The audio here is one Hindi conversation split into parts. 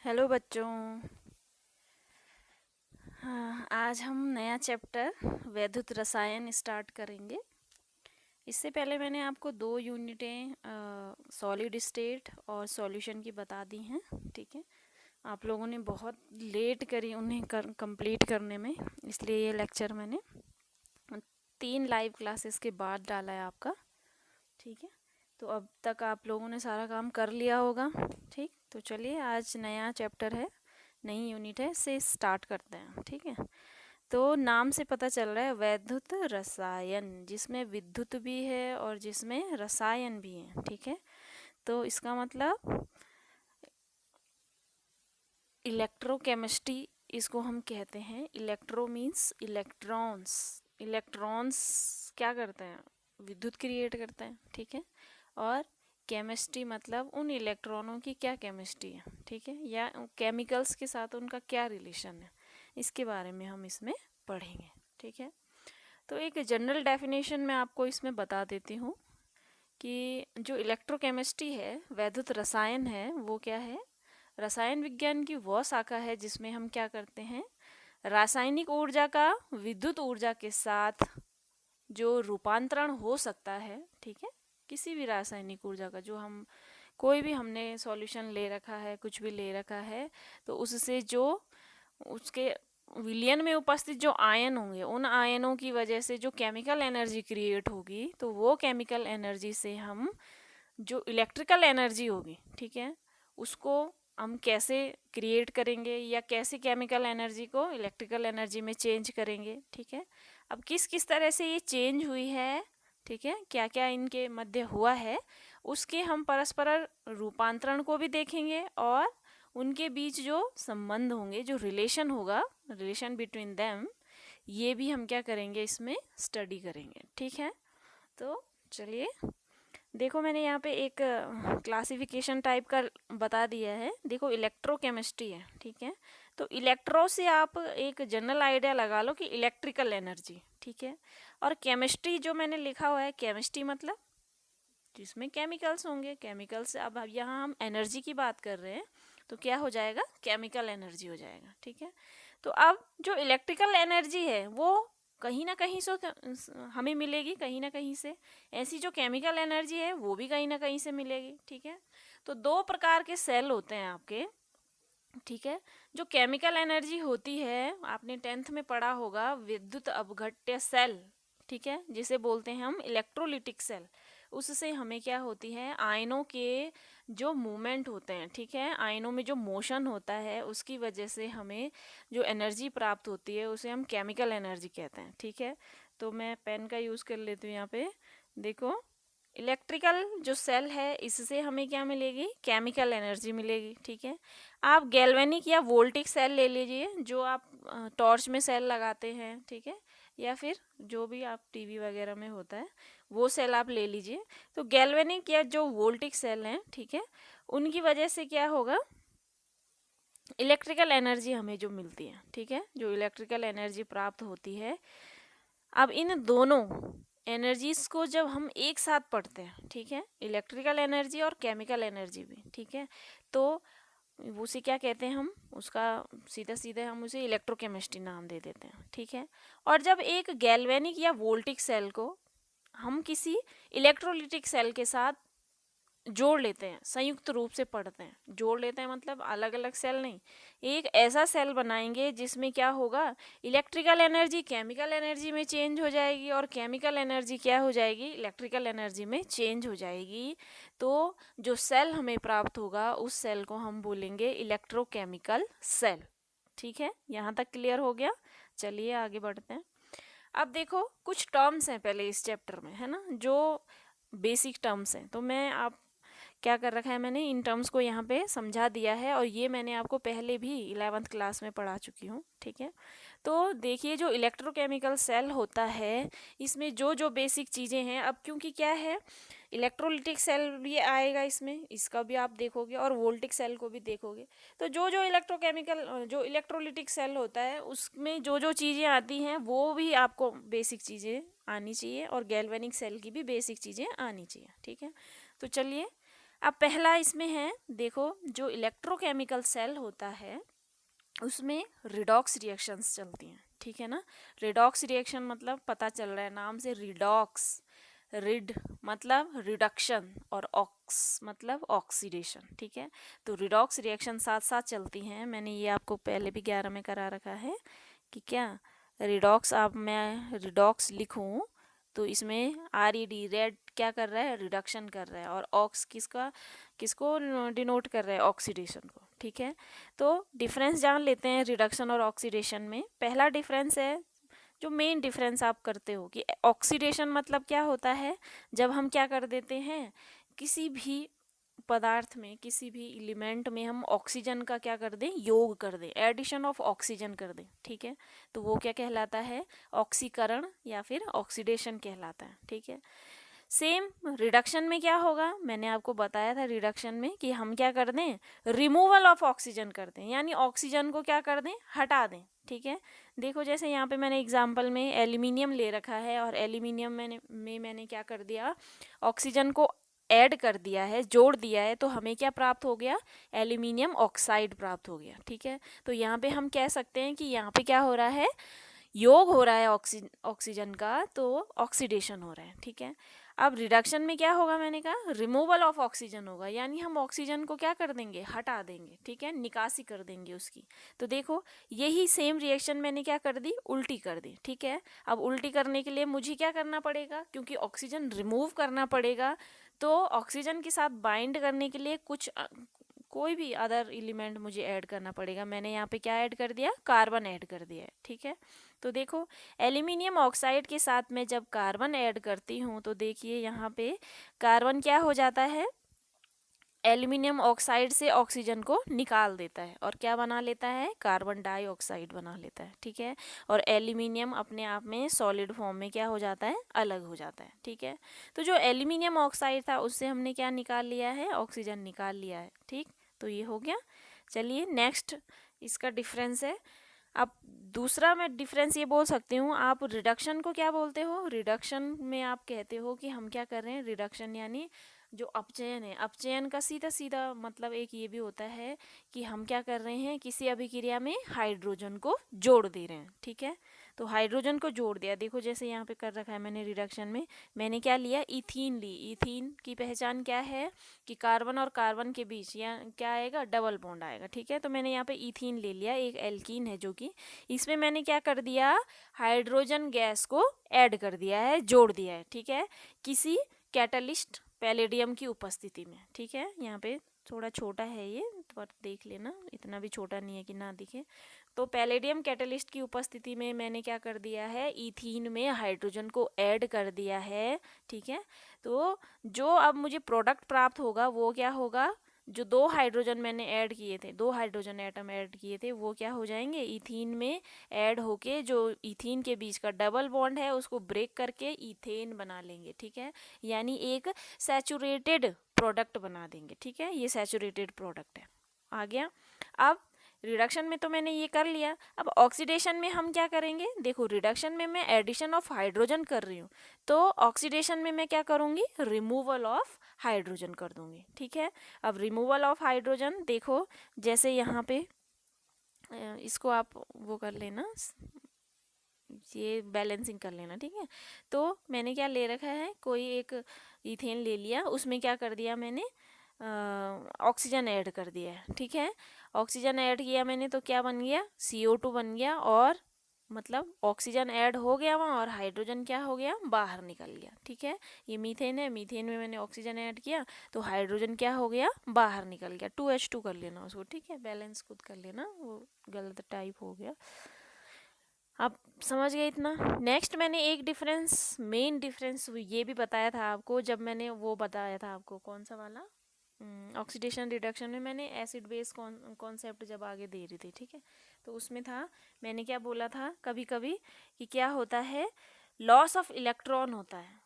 हेलो बच्चों। हाँ, आज हम नया चैप्टर वैद्युत रसायन स्टार्ट करेंगे। इससे पहले मैंने आपको 2 यूनिटें सॉलिड स्टेट और सॉल्यूशन की बता दी हैं। ठीक है, आप लोगों ने बहुत लेट करी उन्हें कंप्लीट करने में, इसलिए ये लेक्चर मैंने 3 लाइव क्लासेस के बाद डाला है आपका। ठीक है, तो अब तक आप लोगों ने सारा काम कर लिया होगा। ठीक, तो चलिए आज नया चैप्टर है, नई यूनिट है, से स्टार्ट करते हैं। ठीक है, तो नाम से पता चल रहा है वैद्युत रसायन, जिसमें विद्युत भी है और जिसमें रसायन भी है। ठीक है, तो इसका मतलब इलेक्ट्रोकेमिस्ट्री इसको हम कहते हैं। Electro means electrons. इलेक्ट्रॉन्स क्या करते हैं? विद्युत क्रिएट करते हैं। ठीक है, और केमिस्ट्री मतलब उन इलेक्ट्रॉनों की क्या केमिस्ट्री है। ठीक है, या केमिकल्स के साथ उनका क्या रिलेशन है, इसके बारे में हम इसमें पढ़ेंगे। ठीक है, तो एक जनरल डेफिनेशन मैं आपको इसमें बता देती हूँ कि जो इलेक्ट्रोकेमिस्ट्री है, वैद्युत रसायन है, वो क्या है? रसायन विज्ञान की वह शाखा है जिसमें हम क्या करते हैं, रासायनिक ऊर्जा का विद्युत ऊर्जा के साथ जो रूपांतरण हो सकता है। ठीक है, किसी भी रासायनिक ऊर्जा का, जो हम कोई भी हमने सॉल्यूशन ले रखा है, कुछ भी ले रखा है, तो उससे जो उसके विलयन में उपस्थित जो आयन होंगे, उन आयनों की वजह से जो केमिकल एनर्जी क्रिएट होगी, तो वो केमिकल एनर्जी से हम जो इलेक्ट्रिकल एनर्जी होगी, ठीक है, उसको हम कैसे क्रिएट करेंगे या कैसे केमिकल एनर्जी को इलेक्ट्रिकल एनर्जी में चेंज करेंगे। ठीक है, अब किस किस तरह से ये चेंज हुई है, ठीक है, क्या क्या इनके मध्य हुआ है, उसके हम परस्पर रूपांतरण को भी देखेंगे और उनके बीच जो संबंध होंगे, जो रिलेशन होगा, रिलेशन बिटवीन देम, ये भी हम क्या करेंगे, इसमें स्टडी करेंगे। ठीक है, तो चलिए देखो, मैंने यहाँ पे एक क्लासिफिकेशन टाइप का बता दिया है। देखो, इलेक्ट्रोकेमिस्ट्री है। ठीक है, तो इलेक्ट्रो से आप एक जनरल आइडिया लगा लो कि इलेक्ट्रिकल एनर्जी। ठीक है, और केमिस्ट्री जो मैंने लिखा हुआ है, केमिस्ट्री मतलब जिसमें केमिकल्स होंगे। केमिकल्स, अब यहाँ हम एनर्जी की बात कर रहे हैं, तो क्या हो जाएगा, केमिकल एनर्जी हो जाएगा। ठीक है, तो अब जो इलेक्ट्रिकल एनर्जी है वो कहीं ना कहीं से हमें मिलेगी, कहीं ना कहीं से। ऐसी जो केमिकल एनर्जी है वो भी कहीं ना कहीं से मिलेगी। ठीक है, तो 2 प्रकार के सेल होते हैं आपके। ठीक है, जो केमिकल एनर्जी होती है, आपने 10th में पढ़ा होगा, विद्युत अपघट्य सेल, ठीक है, जिसे बोलते हैं हम इलेक्ट्रोलिटिक सेल। उससे हमें क्या होती है, आयनों के जो मूवमेंट होते हैं, ठीक है, आयनों में जो मोशन होता है, उसकी वजह से हमें जो एनर्जी प्राप्त होती है, उसे हम केमिकल एनर्जी कहते हैं। ठीक है, तो मैं पेन का यूज़ कर लेती हूँ यहाँ पे। देखो, इलेक्ट्रिकल जो सेल है, इससे हमें क्या मिलेगी, केमिकल एनर्जी मिलेगी। ठीक है, आप गैल्वेनिक या वोल्टिक सेल ले लीजिए, जो आप टॉर्च में सेल लगाते हैं। ठीक है, या फिर जो भी आप टीवी वगैरह में होता है, वो सेल आप ले लीजिए। तो गैल्वेनिक या जो वोल्टिक सेल हैं, ठीक है, उनकी वजह से क्या होगा, इलेक्ट्रिकल एनर्जी हमें जो मिलती है, ठीक है, जो इलेक्ट्रिकल एनर्जी प्राप्त होती है। अब इन दोनों एनर्जीज को जब हम एक साथ पढ़ते हैं, ठीक है, इलेक्ट्रिकल एनर्जी और केमिकल एनर्जी भी, ठीक है, तो उसे क्या कहते हैं, हम उसका सीधा सीधे हम उसे इलेक्ट्रोकेमिस्ट्री नाम दे देते हैं। ठीक है, और जब एक गैल्वेनिक या वोल्टिक सेल को हम किसी इलेक्ट्रोलिटिक सेल के साथ जोड़ लेते हैं, संयुक्त रूप से पढ़ते हैं, जोड़ लेते हैं मतलब अलग अलग सेल नहीं, एक ऐसा सेल बनाएंगे जिसमें क्या होगा, इलेक्ट्रिकल एनर्जी केमिकल एनर्जी में चेंज हो जाएगी और केमिकल एनर्जी क्या हो जाएगी, इलेक्ट्रिकल एनर्जी में चेंज हो जाएगी। तो जो सेल हमें प्राप्त होगा, उस सेल को हम बोलेंगे इलेक्ट्रोकेमिकल सेल। ठीक है, यहाँ तक क्लियर हो गया। चलिए आगे बढ़ते हैं। अब देखो, कुछ टर्म्स हैं पहले इस चैप्टर में, है ना, जो बेसिक टर्म्स हैं। तो मैं आप क्या कर रखा है, मैंने इन टर्म्स को यहाँ पे समझा दिया है, और ये मैंने आपको पहले भी 11th क्लास में पढ़ा चुकी हूँ। ठीक है, तो देखिए, जो इलेक्ट्रोकेमिकल सेल होता है, इसमें जो जो बेसिक चीज़ें हैं, अब क्योंकि क्या है, इलेक्ट्रोलिटिक सेल भी आएगा इसमें, इसका भी आप देखोगे, और वोल्टिक सेल को भी देखोगे। तो जो जो इलेक्ट्रोकेमिकल जो इलेक्ट्रोलिटिक सेल होता है, उसमें जो जो चीज़ें आती हैं, वो भी आपको बेसिक चीज़ें आनी चाहिए, और गैल्वेनिक सेल की भी बेसिक चीज़ें आनी चाहिए। ठीक है, तो चलिए अब पहला इसमें है, देखो जो इलेक्ट्रोकेमिकल सेल होता है उसमें रिडॉक्स रिएक्शंस चलती हैं, ठीक है ना। रिडॉक्स रिएक्शन मतलब पता चल रहा है नाम से, रिडॉक्स, रिड मतलब रिडक्शन और ऑक्स मतलब ऑक्सीडेशन, ठीक है। तो रिडॉक्स रिएक्शन साथ साथ चलती हैं। मैंने ये आपको पहले भी 11 में करा रखा है कि क्या रिडॉक्स, आप मैं रिडॉक्स लिखूं तो इसमें RED रेड क्या कर रहा है, रिडक्शन कर रहा है, और ऑक्स किसको डिनोट कर रहा है, ऑक्सीडेशन को, ठीक है। तो डिफरेंस जान लेते हैं रिडक्शन और ऑक्सीडेशन में। पहला डिफरेंस है, जो मेन डिफरेंस आप करते हो कि ऑक्सीडेशन मतलब क्या होता है, जब हम क्या कर देते हैं, किसी भी पदार्थ में, किसी भी एलिमेंट में हम ऑक्सीजन का क्या कर दें, योग कर दें, एडिशन ऑफ ऑक्सीजन कर दें, ठीक है। तो वो क्या कहलाता है, ऑक्सीकरण या फिर ऑक्सीडेशन कहलाता है, ठीक है। सेम रिडक्शन में क्या होगा, मैंने आपको बताया था रिडक्शन में कि हम क्या कर दें, रिमूवल ऑफ ऑक्सीजन कर दें, यानी ऑक्सीजन को क्या कर दें, हटा दें, ठीक है। देखो जैसे यहाँ पे मैंने एग्जांपल में एल्यूमिनियम ले रखा है, और एल्यूमिनियम मैंने क्या कर दिया, ऑक्सीजन को ऐड कर दिया है, जोड़ दिया है, तो हमें क्या प्राप्त हो गया, एल्यूमिनियम ऑक्साइड प्राप्त हो गया, ठीक है। तो यहाँ पे हम कह सकते हैं कि यहाँ पे क्या हो रहा है, योग हो रहा है ऑक्सीजन का, तो ऑक्सीडेशन हो रहा है, ठीक है। अब रिडक्शन में क्या होगा, मैंने कहा रिमूवल ऑफ ऑक्सीजन होगा, यानी हम ऑक्सीजन को क्या कर देंगे, हटा देंगे, ठीक है, निकासी कर देंगे उसकी। तो देखो यही सेम रिएक्शन मैंने क्या कर दी, उल्टी कर दी, ठीक है। अब उल्टी करने के लिए मुझे क्या करना पड़ेगा, क्योंकि ऑक्सीजन रिमूव करना पड़ेगा, तो ऑक्सीजन के साथ बाइंड करने के लिए कुछ कोई भी अदर एलिमेंट मुझे ऐड करना पड़ेगा। मैंने यहाँ पे क्या ऐड कर दिया, कार्बन ऐड कर दिया है, ठीक है। तो देखो एल्यूमिनियम ऑक्साइड के साथ में जब कार्बन ऐड करती हूँ तो देखिए यहाँ पे कार्बन क्या हो जाता है, एल्यूमिनियम ऑक्साइड से ऑक्सीजन को निकाल देता है और क्या बना लेता है, कार्बन डाइऑक्साइड बना लेता है, ठीक है। और एल्यूमिनियम अपने आप में सॉलिड फॉर्म में क्या हो जाता है, अलग हो जाता है, ठीक है। तो जो एल्यूमिनियम ऑक्साइड था उससे हमने क्या निकाल लिया है, ऑक्सीजन निकाल लिया है, ठीक। तो ये हो गया। चलिए नेक्स्ट इसका डिफरेंस है। अब दूसरा मैं डिफरेंस ये बोल सकती हूँ, आप रिडक्शन को क्या बोलते हो, रिडक्शन में आप कहते हो कि हम क्या कर रहे हैं, रिडक्शन यानी जो अपचयन है, अपचयन का सीधा सीधा मतलब एक ये भी होता है कि हम क्या कर रहे हैं, किसी अभिक्रिया में हाइड्रोजन को जोड़ दे रहे हैं, ठीक है। तो हाइड्रोजन को जोड़ दिया, देखो जैसे यहाँ पे कर रखा है मैंने रिडक्शन में, मैंने क्या लिया, इथीन ली। इथीन की पहचान क्या है कि कार्बन और कार्बन के बीच या क्या आएगा, डबल बॉन्ड आएगा, ठीक है। तो मैंने यहाँ पे इथीन ले लिया, एक एल्कीन है जो कि इसमें मैंने क्या कर दिया, हाइड्रोजन गैस को ऐड कर दिया है, जोड़ दिया है, ठीक है, किसी कैटलिस्ट पैलेडियम की उपस्थिति में, ठीक है। यहाँ पे थोड़ा छोटा है ये, पर देख लेना, इतना भी छोटा नहीं है कि ना दिखे। तो पैलेडियम कैटलिस्ट की उपस्थिति में मैंने क्या कर दिया है, इथीन में हाइड्रोजन को ऐड कर दिया है, ठीक है। तो जो अब मुझे प्रोडक्ट प्राप्त होगा वो क्या होगा, जो दो हाइड्रोजन मैंने ऐड किए थे, दो हाइड्रोजन एटम ऐड किए थे, वो क्या हो जाएंगे, इथीन में ऐड होके जो इथीन के बीच का डबल बॉन्ड है उसको ब्रेक करके इथेन बना लेंगे, ठीक है। यानी एक सैचुरेटेड प्रोडक्ट बना देंगे, ठीक है। ये सैचुरेटेड प्रोडक्ट है, आ गया। अब रिडक्शन में तो मैंने ये कर लिया, अब ऑक्सीडेशन में हम क्या करेंगे, देखो रिडक्शन में मैं एडिशन ऑफ हाइड्रोजन कर रही हूँ, तो ऑक्सीडेशन में मैं क्या करूँगी, रिमूवल ऑफ हाइड्रोजन कर दूंगी, ठीक है। अब रिमूवल ऑफ हाइड्रोजन देखो, जैसे यहाँ पे इसको आप वो कर लेना, ये बैलेंसिंग कर लेना, ठीक है। तो मैंने क्या ले रखा है, कोई एक इथेन ले लिया, उसमें क्या कर दिया मैंने, ऑक्सीजन ऐड कर दिया है, ठीक है। ऑक्सीजन ऐड किया मैंने तो क्या बन गया, CO2 बन गया, और मतलब ऑक्सीजन ऐड हो गया वहाँ और हाइड्रोजन क्या हो गया, बाहर निकल गया, ठीक है। ये मीथेन है, मीथेन में मैंने ऑक्सीजन ऐड किया तो हाइड्रोजन क्या हो गया, बाहर निकल गया, 2H2 कर लेना उसको, ठीक है। बैलेंस खुद कर लेना, वो गलत टाइप हो गया। आप समझ गए इतना। नेक्स्ट मैंने एक डिफरेंस, मेन डिफरेंस ये भी बताया था आपको, जब मैंने वो बताया था आपको, कौन सा वाला, ऑक्सीडेशन रिडक्शन में मैंने एसिड बेस कॉन्सेप्ट जब आगे दे रही थी, ठीक है। तो उसमें था, मैंने क्या बोला था कभी कभी कि क्या होता है, लॉस ऑफ इलेक्ट्रॉन होता है।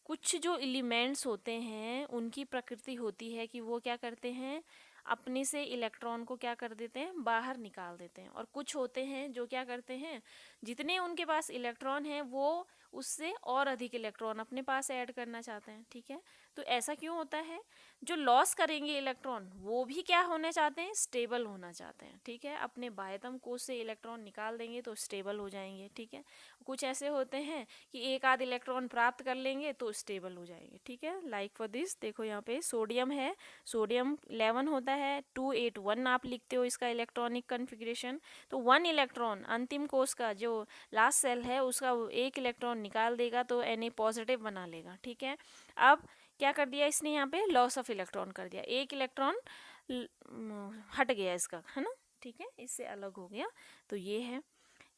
कुछ जो एलिमेंट्स होते हैं उनकी प्रकृति होती है कि वो क्या करते हैं, अपने से इलेक्ट्रॉन को क्या कर देते हैं, बाहर निकाल देते हैं। और कुछ होते हैं जो क्या करते हैं, जितने उनके पास इलेक्ट्रॉन है वो उससे और अधिक इलेक्ट्रॉन अपने पास ऐड करना चाहते हैं, ठीक है। तो ऐसा क्यों होता है, जो लॉस करेंगे इलेक्ट्रॉन वो भी क्या होना चाहते हैं, स्टेबल होना चाहते हैं, ठीक है। अपने बाह्यतम कोश से इलेक्ट्रॉन निकाल देंगे तो स्टेबल हो जाएंगे, ठीक है। कुछ ऐसे होते हैं कि एक आध इलेक्ट्रॉन प्राप्त कर लेंगे तो स्टेबल हो जाएंगे, ठीक है। लाइक फॉर दिस देखो यहाँ पे सोडियम है, सोडियम 11 होता है, 281 आप लिखते हो इसका इलेक्ट्रॉनिक कन्फिग्रेशन। तो 1 इलेक्ट्रॉन अंतिम कोश का जो लास्ट सेल है उसका एक इलेक्ट्रॉन निकाल देगा तो Na पॉजिटिव बना लेगा, ठीक है। अब क्या कर दिया इसने, यहाँ पे लॉस ऑफ इलेक्ट्रॉन कर दिया, एक इलेक्ट्रॉन हट गया इसका, है ना, ठीक है, इससे अलग हो गया। तो ये है।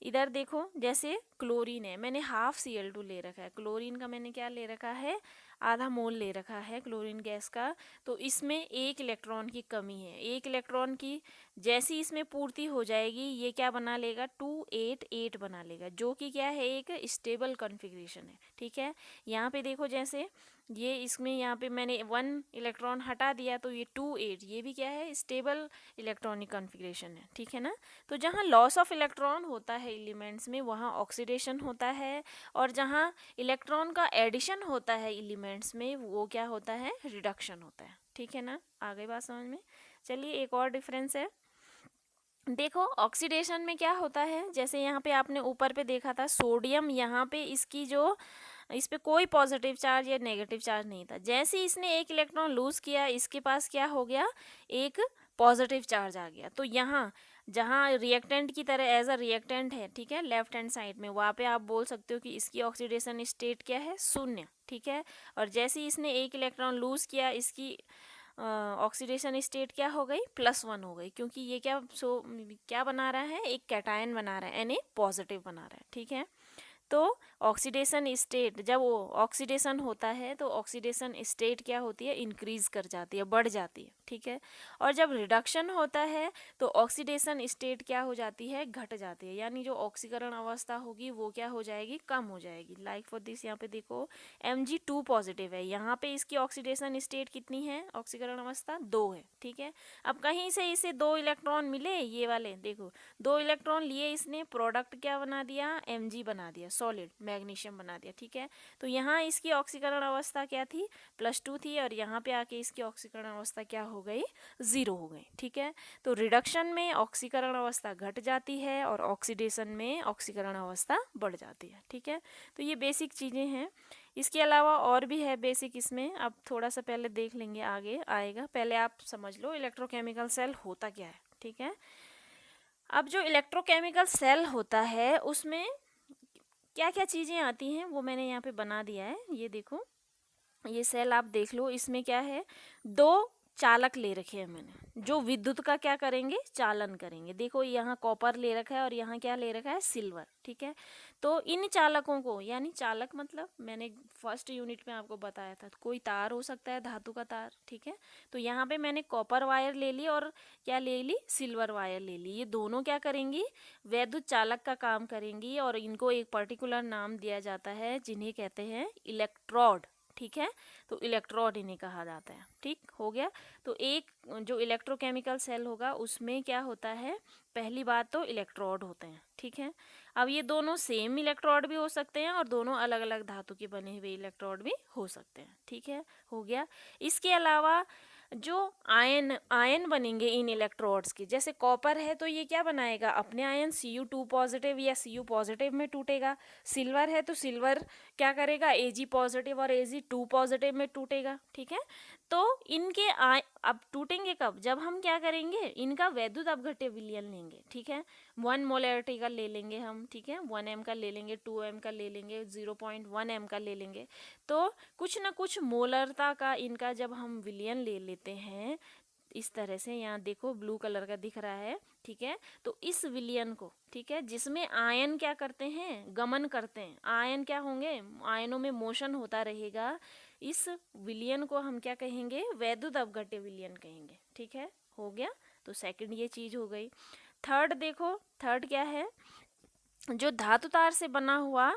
इधर देखो जैसे क्लोरीन है, मैंने हाफ Cl2 ले रखा है, क्लोरीन का मैंने क्या ले रखा है, आधा मोल ले रखा है क्लोरीन गैस का। तो इसमें एक इलेक्ट्रॉन की कमी है, एक इलेक्ट्रॉन की जैसी इसमें पूर्ति हो जाएगी ये क्या बना लेगा, 288 बना लेगा, जो कि क्या है, एक स्टेबल कॉन्फ़िगरेशन है, ठीक है। यहाँ पे देखो जैसे ये इसमें यहाँ पे मैंने 1 इलेक्ट्रॉन हटा दिया तो ये 28, ये भी क्या है, स्टेबल इलेक्ट्रॉनिक कॉन्फ़िगरेशन है, ठीक है ना। तो जहाँ लॉस ऑफ इलेक्ट्रॉन होता है एलिमेंट्स में वहाँ ऑक्सीडेशन होता है, और जहाँ इलेक्ट्रॉन का एडिशन होता है एलिमेंट्स में वो क्या होता है, रिडक्शन होता है, ठीक है ना। आ गई बात समझ में। चलिए एक और डिफरेंस है, देखो ऑक्सीडेशन में क्या होता है, जैसे यहाँ पे आपने ऊपर पे देखा था सोडियम, यहाँ पे इसकी जो इस पे कोई पॉजिटिव चार्ज या नेगेटिव चार्ज नहीं था, जैसे ही इसने एक इलेक्ट्रॉन लूज किया इसके पास क्या हो गया, एक पॉजिटिव चार्ज आ गया। तो यहाँ जहाँ रिएक्टेंट की तरह एज अ रिएक्टेंट है, ठीक है, लेफ्ट हैंड साइड में वहाँ पे आप बोल सकते हो कि इसकी ऑक्सीडेशन स्टेट क्या है, शून्य, ठीक है। और जैसे ही इसने एक इलेक्ट्रॉन लूज किया इसकी ऑक्सीडेशन स्टेट क्या हो गई, +1 हो गई, क्योंकि ये क्या बना रहा है, एक कैटायन बना रहा है, Na पॉजिटिव बना रहा है, ठीक है। तो ऑक्सीडेशन स्टेट, जब वो ऑक्सीडेशन होता है तो ऑक्सीडेशन स्टेट क्या होती है, इंक्रीज कर जाती है, बढ़ जाती है, ठीक है। और जब रिडक्शन होता है तो ऑक्सीडेशन स्टेट क्या हो जाती है, घट जाती है, यानी जो ऑक्सीकरण अवस्था होगी वो क्या हो जाएगी, कम हो जाएगी। लाइक फॉर दिस यहाँ पे देखो Mg2 पॉजिटिव है, यहाँ पे इसकी ऑक्सीडेशन स्टेट कितनी है, ऑक्सीकरण अवस्था 2 है, ठीक है। अब कहीं से इसे 2 इलेक्ट्रॉन मिले, ये वाले देखो 2 इलेक्ट्रॉन लिए इसने, प्रोडक्ट क्या बना दिया, Mg बना दिया, सॉलिड मैग्नीशियम बना दिया, ठीक है। तो यहाँ इसकी ऑक्सीकरण अवस्था क्या थी, +2 थी, और यहाँ पे आके इसकी ऑक्सीकरण अवस्था क्या हो गई, 0 हो गई, ठीक है। तो रिडक्शन में ऑक्सीकरण अवस्था घट जाती है और ऑक्सीडेशन में ऑक्सीकरण अवस्था बढ़ जाती है, ठीक है। तो ये बेसिक चीज़ें हैं, इसके अलावा और भी है बेसिक इसमें, अब थोड़ा सा पहले देख लेंगे, आगे आएगा, पहले आप समझ लो इलेक्ट्रोकेमिकल सेल होता क्या है, ठीक है। अब जो इलेक्ट्रोकेमिकल सेल होता है उसमें क्या क्या चीज़ें आती हैं वो मैंने यहाँ पे बना दिया है, ये देखो, ये सेल आप देख लो, इसमें क्या है, 2 चालक ले रखे हैं मैंने जो विद्युत का क्या करेंगे, चालन करेंगे। देखो यहाँ कॉपर ले रखा है और यहाँ क्या ले रखा है, सिल्वर, ठीक है। तो इन चालकों को, यानी चालक मतलब मैंने फर्स्ट यूनिट में आपको बताया था, कोई तार हो सकता है, धातु का तार, ठीक है। तो यहाँ पे मैंने कॉपर वायर ले ली और क्या ले ली, सिल्वर वायर ले ली, ये दोनों क्या करेंगी, वैद्युत चालक का काम करेंगी, और इनको एक पर्टिकुलर नाम दिया जाता है जिन्हें कहते हैं इलेक्ट्रोड, ठीक है। तो इलेक्ट्रोड इन्हें कहा जाता है, ठीक हो गया। तो एक जो इलेक्ट्रोकेमिकल सेल होगा उसमें क्या होता है, पहली बात तो इलेक्ट्रोड होते हैं, ठीक है। अब ये दोनों सेम इलेक्ट्रोड भी हो सकते हैं और दोनों अलग अलग धातु के बने हुए इलेक्ट्रोड भी हो सकते हैं, ठीक है, हो गया। इसके अलावा जो आयन बनेंगे इन इलेक्ट्रोड्स के, जैसे कॉपर है तो ये क्या बनाएगा, अपने आयन Cu2 पॉजिटिव या Cu पॉजिटिव में टूटेगा। सिल्वर है तो सिल्वर क्या करेगा, Ag पॉजिटिव और Ag2 पॉजिटिव में टूटेगा, ठीक है। तो इनके अब टूटेंगे कब, जब हम क्या करेंगे, इनका वैद्युत अपघट्य विलयन लेंगे, ठीक है। 1 मोलैरिटी का ले लेंगे हम, ठीक है, 1 m का ले लेंगे, 2 m का ले लेंगे, 0.1 m का ले लेंगे। तो कुछ ना कुछ मोलरता का इनका जब हम विलयन ले लेते हैं, इस तरह से यहाँ देखो ब्लू कलर का दिख रहा है, ठीक है। तो इस विलयन को, ठीक है, जिसमें आयन क्या करते हैं, गमन करते हैं, आयन क्या होंगे, आयनों में मोशन होता रहेगा, इस विलयन को हम क्या कहेंगे, वैद्युत अपघट्य विलयन कहेंगे, ठीक है, हो गया। तो सेकंड ये चीज हो गई। थर्ड देखो, थर्ड क्या है, जो धातु तार से बना हुआ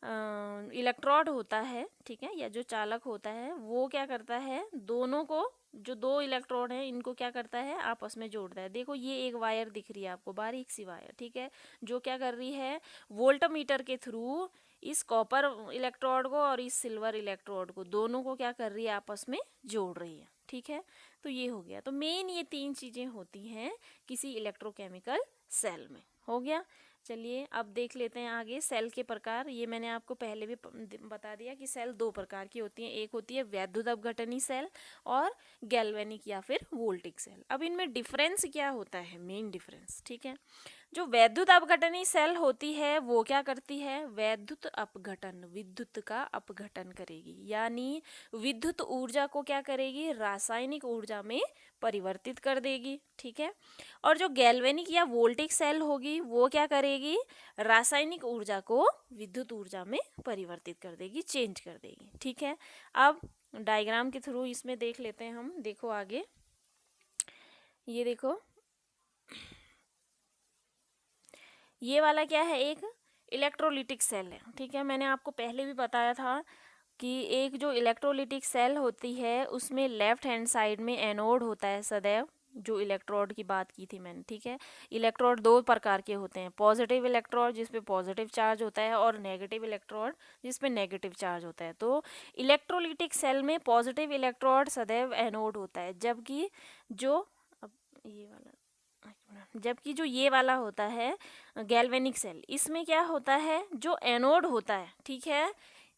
इलेक्ट्रोड होता है, ठीक है, या जो चालक होता है वो क्या करता है, दोनों को जो दो इलेक्ट्रोड हैं इनको क्या करता है, आपस में जोड़ता है। देखो ये एक वायर दिख रही है आपको, बारीक सी वायर, ठीक है, जो क्या कर रही है, वोल्टमीटर के थ्रू इस कॉपर इलेक्ट्रोड को और इस सिल्वर इलेक्ट्रोड को, दोनों को क्या कर रही है, आपस में जोड़ रही है, ठीक है। तो ये हो गया। तो मेन ये तीन चीजें होती हैं किसी इलेक्ट्रोकेमिकल सेल में। हो गया। चलिए अब देख लेते हैं आगे सेल के प्रकार। ये मैंने आपको पहले भी बता दिया कि सेल दो प्रकार की होती हैं, एक होती है वैद्युत अपघटनी सेल और गैल्वेनिक या फिर वोल्टिक सेल। अब इनमें डिफरेंस क्या होता है, मेन डिफरेंस, ठीक है। जो वैद्युत अपघटनी सेल होती है वो क्या करती है, वैद्युत अपघटन, विद्युत का अपघटन करेगी, यानी विद्युत ऊर्जा को क्या करेगी, रासायनिक ऊर्जा में परिवर्तित कर देगी, ठीक है। और जो गैल्वेनिक या वोल्टिक सेल होगी वो क्या करेगी, रासायनिक ऊर्जा को विद्युत ऊर्जा में परिवर्तित कर देगी, चेंज कर देगी, ठीक है। अब डायग्राम के थ्रू इसमें देख लेते हैं हम। देखो आगे, ये देखो, ये वाला क्या है, एक इलेक्ट्रोलिटिक सेल है, ठीक है। मैंने आपको पहले भी बताया था कि एक जो इलेक्ट्रोलिटिक सेल होती है उसमें लेफ्ट हैंड साइड में एनोड होता है सदैव, जो इलेक्ट्रोड की बात की थी मैंने, ठीक है। इलेक्ट्रोड दो प्रकार के होते हैं, पॉजिटिव इलेक्ट्रोड जिसपे पॉजिटिव चार्ज होता है और नेगेटिव इलेक्ट्रोड जिसपे नेगेटिव चार्ज होता है। तो इलेक्ट्रोलिटिक सेल में पॉजिटिव इलेक्ट्रोड सदैव एनोड होता है, जबकि जो अब ये वाला जबकि जो ये वाला होता है गैल्वेनिक सेल, इसमें क्या होता है, जो एनोड होता है, ठीक है,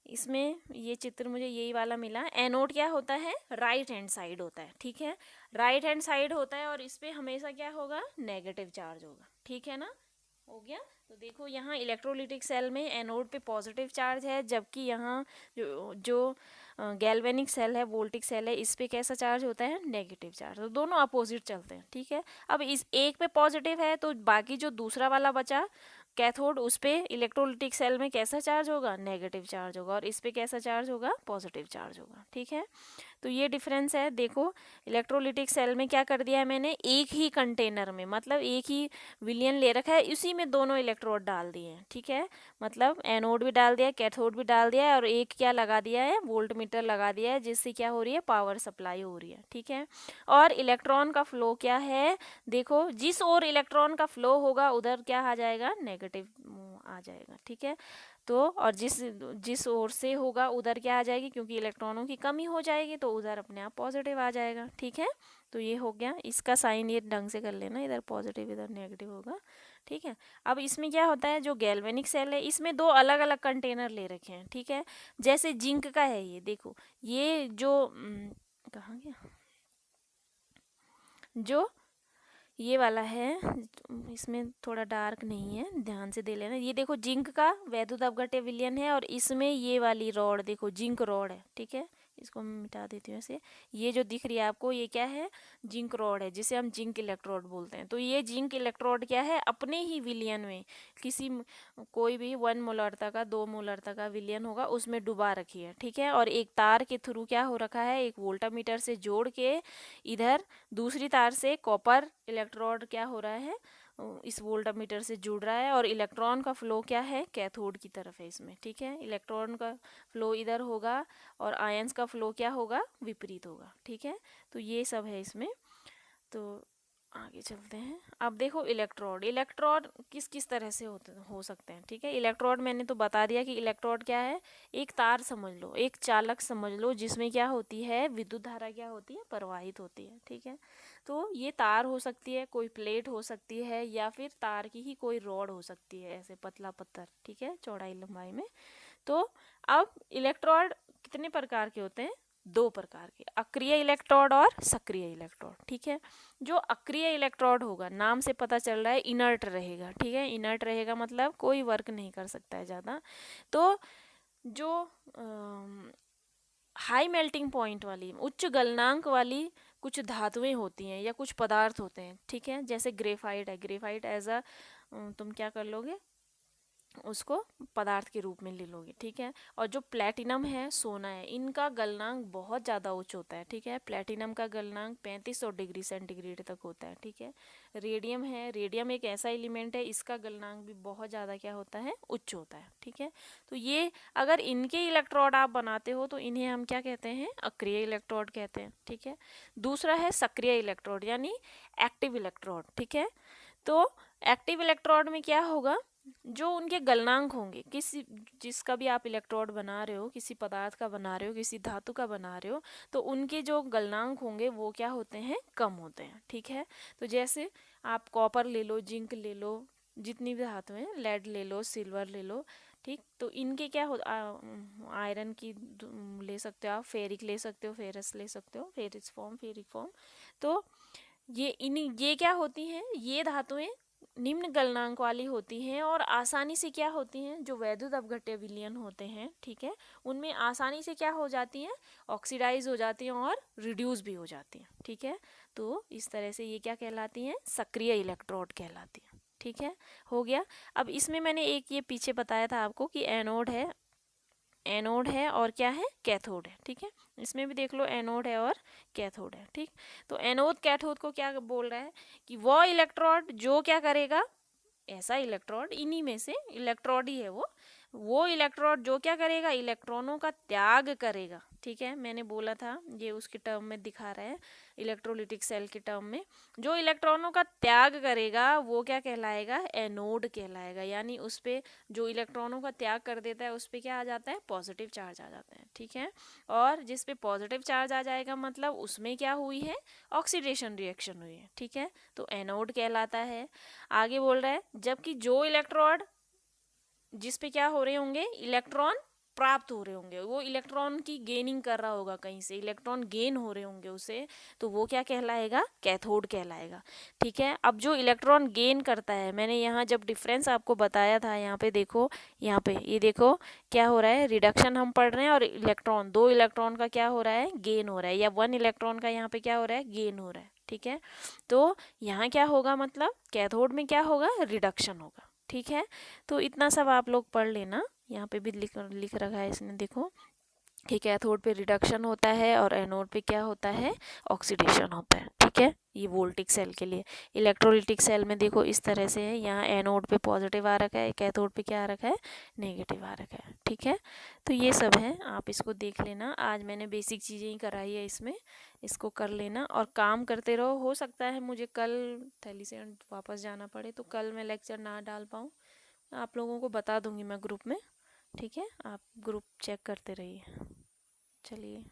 इसमें ये चित्र मुझे यही वाला मिला, एनोड क्या होता है, राइट हैंड साइड होता है, ठीक है, राइट हैंड साइड होता है और इस पे हमेशा क्या होगा, नेगेटिव चार्ज होगा, ठीक है ना। हो गया। तो देखो यहाँ इलेक्ट्रोलिटिक सेल में एनोड पे पॉजिटिव चार्ज है, जबकि यहाँ जो गैल्वेनिक सेल है, वोल्टिक सेल है, इस पे कैसा चार्ज होता है, नेगेटिव चार्ज। तो दोनों अपोजिट चलते हैं, ठीक है। अब इस एक पे पॉजिटिव है तो बाकी जो दूसरा वाला बचा कैथोड, उस पे इलेक्ट्रोलिटिक सेल में कैसा चार्ज होगा, नेगेटिव चार्ज होगा, और इस पे कैसा चार्ज होगा, पॉजिटिव चार्ज होगा, ठीक है। तो ये डिफरेंस है। देखो इलेक्ट्रोलिटिक सेल में क्या कर दिया है मैंने, एक ही कंटेनर में, मतलब एक ही विलियन ले रखा है, उसी में दोनों इलेक्ट्रोड डाल दिए हैं, ठीक है। मतलब एनोड भी डाल दिया है, कैथोड भी डाल दिया है, और एक क्या लगा दिया है, वोल्ट मीटर लगा दिया है, जिससे क्या हो रही है, पावर सप्लाई हो रही है, ठीक है। और इलेक्ट्रॉन का फ्लो क्या है, देखो जिस ओर इलेक्ट्रॉन का फ्लो होगा उधर क्या आ जाएगा, नेगेटिव आ जाएगा, ठीक है। तो और जिस जिस ओर से होगा उधर क्या आ जाएगी, क्योंकि इलेक्ट्रॉनों की कमी हो जाएगी तो उधर अपने आप पॉजिटिव आ जाएगा, ठीक है। तो ये हो गया, इसका साइन ये ढंग से कर लेना, इधर पॉजिटिव इधर नेगेटिव होगा, ठीक है। अब इसमें क्या होता है, जो गैल्वेनिक सेल है इसमें दो अलग अलग कंटेनर ले रखे हैं, ठीक है। जैसे जिंक का है ये, देखो ये जो कहाँ गया, जो ये वाला है, इसमें थोड़ा डार्क नहीं है, ध्यान से दे लेना। ये देखो जिंक का वैद्युत अपघट्य विलयन है, और इसमें ये वाली रॉड देखो जिंक रॉड है, ठीक है। इसको मैं मिटा देती हूँ ऐसे। ये जो दिख रही है आपको ये क्या है, जिंक रॉड है, जिसे हम जिंक इलेक्ट्रोड बोलते हैं। तो ये जिंक इलेक्ट्रोड क्या है, अपने ही विलयन में किसी कोई भी 1 मोलरता का 2 मोलरता का विलयन होगा उसमें डुबा रखी है, ठीक है। और एक तार के थ्रू क्या हो रखा है, एक वोल्टामीटर से जोड़ के इधर दूसरी तार से कॉपर इलेक्ट्रोड क्या हो रहा है, इस वोल्टामीटर से जुड़ रहा है, और इलेक्ट्रॉन का फ्लो क्या है, कैथोड की तरफ है इसमें, ठीक है। इलेक्ट्रॉन का फ्लो इधर होगा और आयंस का फ्लो क्या होगा, विपरीत होगा, ठीक है। तो ये सब है इसमें। तो आगे चलते हैं। अब देखो इलेक्ट्रोड, इलेक्ट्रोड किस किस तरह से हो सकते हैं, ठीक है। इलेक्ट्रोड मैंने तो बता दिया कि इलेक्ट्रोड क्या है, एक तार समझ लो, एक चालक समझ लो, जिसमें क्या होती है, विद्युत धारा क्या होती है, प्रवाहित होती है, ठीक है। तो ये तार हो सकती है, कोई प्लेट हो सकती है, या फिर तार की ही कोई रॉड हो सकती है, ऐसे पतला पत्थर, ठीक है, चौड़ाई लंबाई में। तो अब इलेक्ट्रोड कितने प्रकार के होते हैं, दो प्रकार के, अक्रिय इलेक्ट्रोड और सक्रिय इलेक्ट्रोड, ठीक है। जो अक्रिय इलेक्ट्रोड होगा, नाम से पता चल रहा है इनर्ट रहेगा, ठीक है। इनर्ट रहेगा मतलब कोई वर्क नहीं कर सकता है ज़्यादा। तो जो हाई मेल्टिंग पॉइंट वाली, उच्च गलनांक वाली कुछ धातुएं होती हैं या कुछ पदार्थ होते हैं, ठीक है। जैसे ग्रेफाइट है, ग्रेफाइट एज अ तुम क्या कर लोगे, उसको पदार्थ के रूप में ले लोगे, ठीक है। और जो प्लेटिनम है, सोना है, इनका गलनांक बहुत ज़्यादा उच्च होता है, ठीक है। प्लेटिनम का गलनांक 3500 डिग्री सेंटीग्रेड तक होता है, ठीक है। रेडियम है, रेडियम एक ऐसा एलिमेंट है, इसका गलनांक भी बहुत ज़्यादा क्या होता है, उच्च होता है, ठीक है। तो ये अगर इनके इलेक्ट्रोड आप बनाते हो तो इन्हें हम क्या कहते हैं, अक्रिय इलेक्ट्रोड कहते हैं, ठीक है। दूसरा है सक्रिय इलेक्ट्रोड यानी एक्टिव इलेक्ट्रोड, ठीक है। तो एक्टिव इलेक्ट्रोड में क्या होगा, जो उनके गलनांक होंगे, किसी जिसका भी आप इलेक्ट्रोड बना रहे हो, किसी पदार्थ का बना रहे हो, किसी धातु का बना रहे हो, तो उनके जो गलनांक होंगे वो क्या होते हैं, कम होते हैं, ठीक है। तो जैसे आप कॉपर ले लो, जिंक ले लो, जितनी भी धातु हैं, लेड ले लो, सिल्वर ले लो, ठीक। तो इनके क्या हो, आयरन की ले सकते हो आप, फेरिक ले सकते हो, फेरस ले सकते हो, फेरिस फॉर्म, फेरिक फॉर्म। तो ये क्या होती हैं, ये धातुएं निम्न गलनांक वाली होती हैं और आसानी से क्या होती हैं, जो वैद्युत अपघट्य विलयन होते हैं, ठीक है, उनमें आसानी से क्या हो जाती हैं, ऑक्सीडाइज हो जाती हैं और रिड्यूस भी हो जाती हैं, ठीक है। तो इस तरह से ये क्या कहलाती हैं, सक्रिय इलेक्ट्रोड कहलाती हैं, ठीक है। हो गया। अब इसमें मैंने एक ये पीछे बताया था आपको कि एनोड है और क्या है, कैथोड है, ठीक है। इसमें भी देख लो, एनोड है और कैथोड है, ठीक। तो एनोड कैथोड को क्या बोल रहा है कि वो इलेक्ट्रोड जो क्या करेगा, ऐसा इलेक्ट्रोड, इन्हीं में से इलेक्ट्रोड ही है वो इलेक्ट्रोड जो क्या करेगा, इलेक्ट्रॉनों का त्याग करेगा, ठीक है। मैंने बोला था, ये उसके टर्म में दिखा रहा है, इलेक्ट्रोलिटिक सेल के टर्म में, जो इलेक्ट्रॉनों का त्याग करेगा वो क्या कहलाएगा, एनोड कहलाएगा। यानी उस पे जो इलेक्ट्रॉनों का त्याग कर देता है उस पे क्या आ जाता है, पॉजिटिव चार्ज आ जाता है, ठीक है। और जिस पे पॉजिटिव चार्ज आ जाएगा मतलब उसमें क्या हुई है, ऑक्सीडेशन रिएक्शन हुई है, ठीक है। तो एनोड कहलाता है। आगे बोल रहा है, जबकि जो इलेक्ट्रोड जिस पे क्या हो रहे होंगे, इलेक्ट्रॉन प्राप्त हो रहे होंगे, वो इलेक्ट्रॉन की गेनिंग कर रहा होगा, कहीं से इलेक्ट्रॉन गेन हो रहे होंगे उसे, तो वो क्या कहलाएगा, कैथोड कहलाएगा, ठीक है। अब जो इलेक्ट्रॉन गेन करता है, मैंने यहाँ जब डिफरेंस आपको बताया था, यहाँ पे देखो, यहाँ पे ये देखो क्या हो रहा है, रिडक्शन हम पढ़ रहे हैं और इलेक्ट्रॉन, 2 इलेक्ट्रॉन का क्या हो रहा है, गेन हो रहा है, या 1 इलेक्ट्रॉन का यहाँ पे क्या हो रहा है, गेन हो रहा है, ठीक है। तो यहाँ क्या होगा, मतलब कैथोड में क्या होगा, रिडक्शन होगा, ठीक है। तो इतना सब आप लोग पढ़ लेना, यहाँ पे भी लिख रखा है इसने, देखो कि कैथोड पे रिडक्शन होता है और एनोड पे क्या होता है, ऑक्सीडेशन होता है, ठीक है। ये वोल्टिक सेल के लिए। इलेक्ट्रोलिटिक सेल में देखो इस तरह से है, यहाँ एनोड पे पॉजिटिव आ रखा है, कैथोड पे क्या आ रखा है, नेगेटिव आ रखा है, ठीक है। तो ये सब है, आप इसको देख लेना। आज मैंने बेसिक चीज़ें ही कराई है इसमें, इसको कर लेना और काम करते रहो। हो सकता है मुझे कल थैली से वापस जाना पड़े, तो कल मैं लेक्चर ना डाल पाऊँ, आप लोगों को बता दूंगी मैं ग्रुप में, ठीक है। आप ग्रुप चेक करते रहिए। चलिए।